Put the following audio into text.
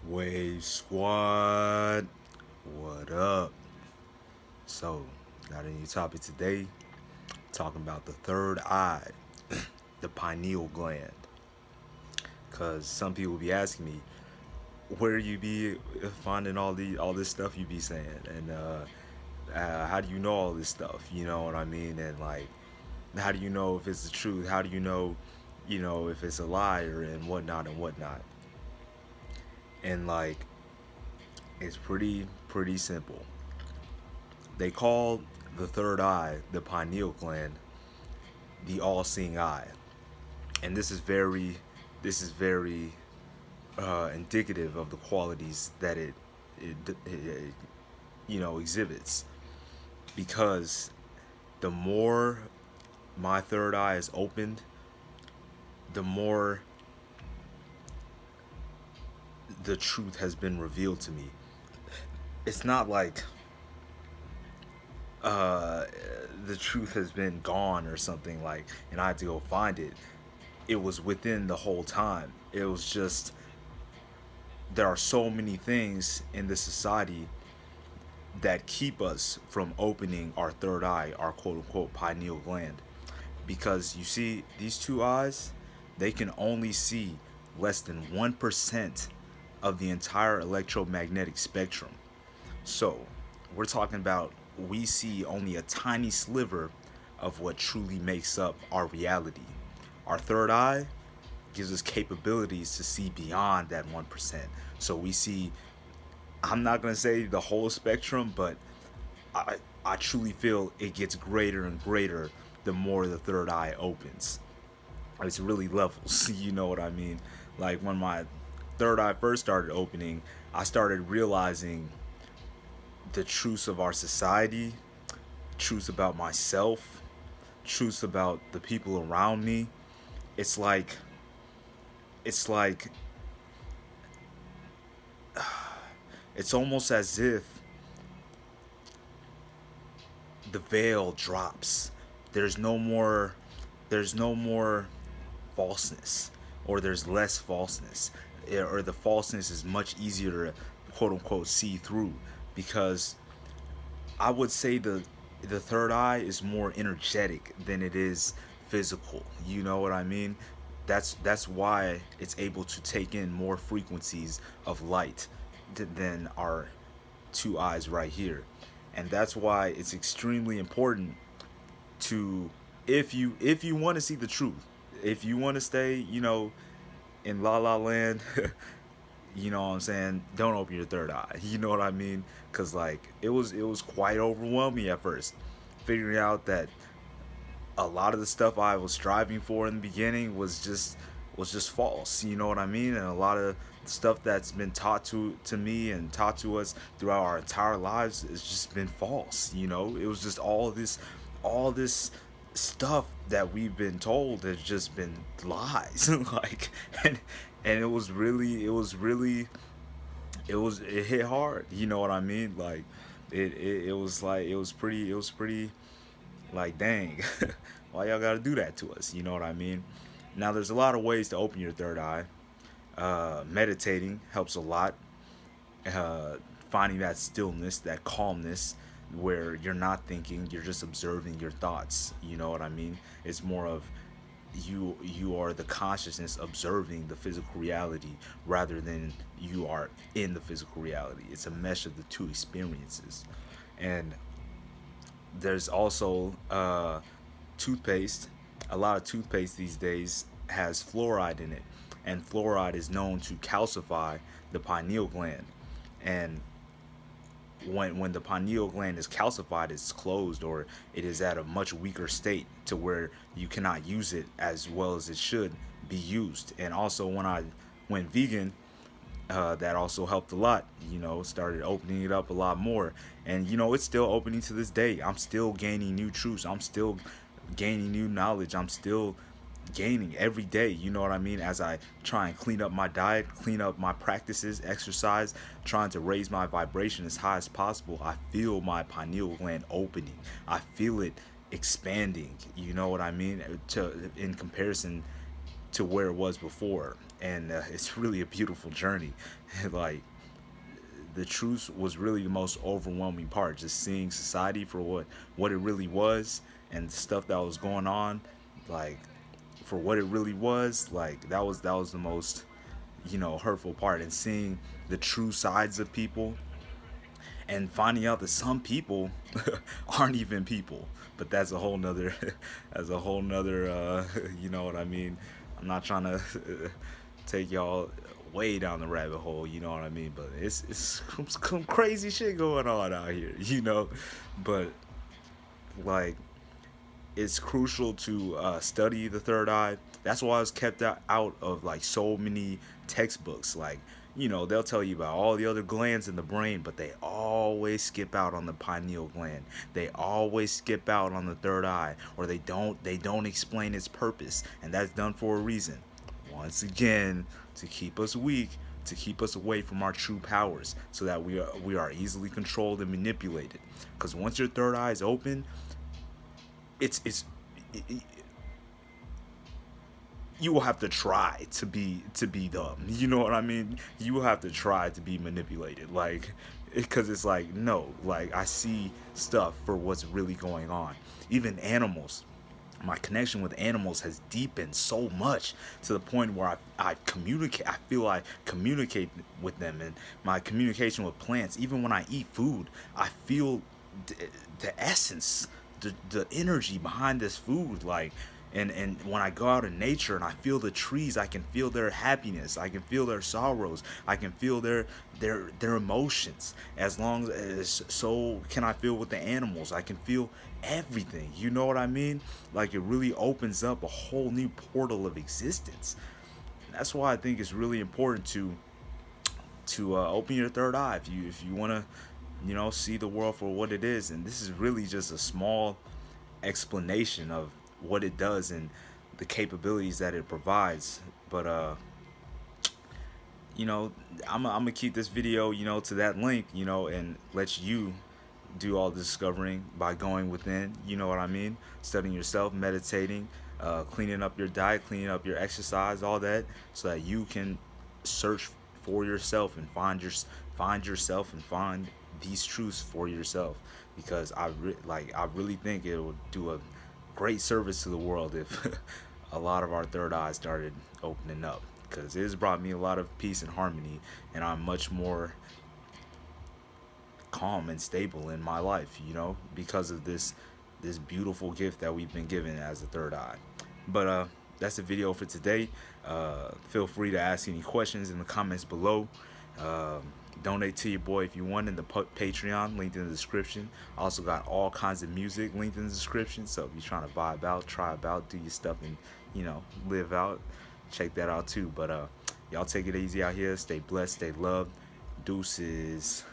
Wave Squad, what up? So, got a new topic today, talking about the third eye, the pineal gland. Cause some people be asking me, where you be finding all this stuff you be saying, and how do you know all this stuff? You know what I mean? And like, how do you know if it's the truth? How do you know, if it's a liar and whatnot and whatnot? And like, it's pretty simple. They call the third eye, the pineal gland, the all-seeing eye, and this is very indicative of the qualities that it exhibits. Because the more my third eye is opened, the more the truth has been revealed to me. It's not like uh, the truth has been gone or something like, and I had to go find it. It was within the whole time. It was just there are so many things in this society that keep us from opening our third eye, our quote unquote pineal gland. Because you see, these two eyes, they can only see less than 1% of the entire electromagnetic spectrum. So, we're talking about we see only a tiny sliver of what truly makes up our reality. Our third eye gives us capabilities to see beyond that 1%. So we see, I'm not going to say the whole spectrum, but I, I truly feel it gets greater and greater the more the third eye opens. It's really levels, you know what I mean? Like when my third eye first started opening, I started realizing the truths of our society, truths about myself, truths about the people around me. It's like it's like it's almost as if the veil drops. There's no more there's no more falseness, or there's less falseness, or the falseness is much easier to quote unquote see through. Because I would say the third eye is more energetic than it is physical. You know what I mean? That's why it's able to take in more frequencies of light than our two eyes right here. And that's why it's extremely important to, if you want to see the truth, if you want to stay, in la la land, you know what I'm saying, don't open your third eye. You know what I mean? Cuz like it was quite overwhelming at first, figuring out that a lot of the stuff I was striving for in the beginning was just false. You know what I mean? And a lot of stuff that's been taught to me and taught to us throughout our entire lives has just been false. It was just all this stuff that we've been told has just been lies. Like, and it hit hard. You know what I mean? Like, it was pretty like, dang, why y'all gotta do that to us? You know what I mean? Now, there's a lot of ways to open your third eye. Meditating helps a lot. Uh, Finding that stillness, that calmness, where you're not thinking, you're just observing your thoughts. You know what I mean? It's more of you are the consciousness observing the physical reality rather than you are in the physical reality. It's a mesh of the two experiences. And there's also toothpaste. A lot of toothpaste these days has fluoride in it, and fluoride is known to calcify the pineal gland. And when the pineal gland is calcified, it's closed, or it is at a much weaker state to where you cannot use it as well as it should be used. And also, when I went vegan, that also helped a lot. Started opening it up a lot more, and it's still opening to this day. I'm still gaining new truths. I'm still gaining new knowledge. I'm still gaining every day. You know what I mean? As I try and clean up my diet, clean up my practices, exercise, trying to raise my vibration as high as possible, I feel my pineal gland opening. I feel it expanding. You know what I mean? In comparison to where it was before. and it's really a beautiful journey. Like, the truth was really the most overwhelming part, just seeing society for what it really was, and the stuff that was going on, like, for what it really was. Like, that was the most, hurtful part, and seeing the true sides of people, and finding out that some people aren't even people. But that's a whole nother that's a whole nother you know what I mean. I'm not trying to take y'all way down the rabbit hole, you know what I mean. But it's some crazy shit going on out here, but like, it's crucial to study the third eye. That's why it's kept out of like so many textbooks. Like, they'll tell you about all the other glands in the brain, but they always skip out on the pineal gland. They always skip out on the third eye, or they don't explain its purpose, and that's done for a reason. Once again, to keep us weak, to keep us away from our true powers, so that we are easily controlled and manipulated. Because once your third eye is open, it's it, you will have to try to be dumb. You know what I mean? You will have to try to be manipulated, like, because it's like, no, like, I see stuff for what's really going on. Even animals, my connection with animals has deepened so much, to the point where I communicate. I feel I communicate with them, and my communication with plants. Even when I eat food, I feel the, the essence, the energy behind this food. Like, and when I go out in nature and I feel the trees, I can feel their happiness, I can feel their sorrows, I can feel their emotions. As long as, so can I feel with the animals. I can feel everything. You know what I mean? Like, it really opens up a whole new portal of existence. That's why I think it's really important to open your third eye, if you want to, see the world for what it is. And this is really just a small explanation of what it does and the capabilities that it provides. But you know, I'm gonna keep this video, to that link, and let you do all the discovering by going within. You know what I mean? Studying yourself, meditating, cleaning up your diet, cleaning up your exercise, all that, so that you can search for yourself and find yourself and find these truths for yourself. Because I really think it would do a great service to the world if a lot of our third eyes started opening up. Because it has brought me a lot of peace and harmony, and I'm much more calm and stable in my life, because of this beautiful gift that we've been given as a third eye. But that's the video for today. Feel free to ask any questions in the comments below. Donate to your boy if you want in the Patreon, linked in the description. Also got all kinds of music linked in the description. So if you're trying to vibe out, try about, do your stuff, and live out, check that out too. But y'all take it easy out here. Stay blessed, stay loved. Deuces.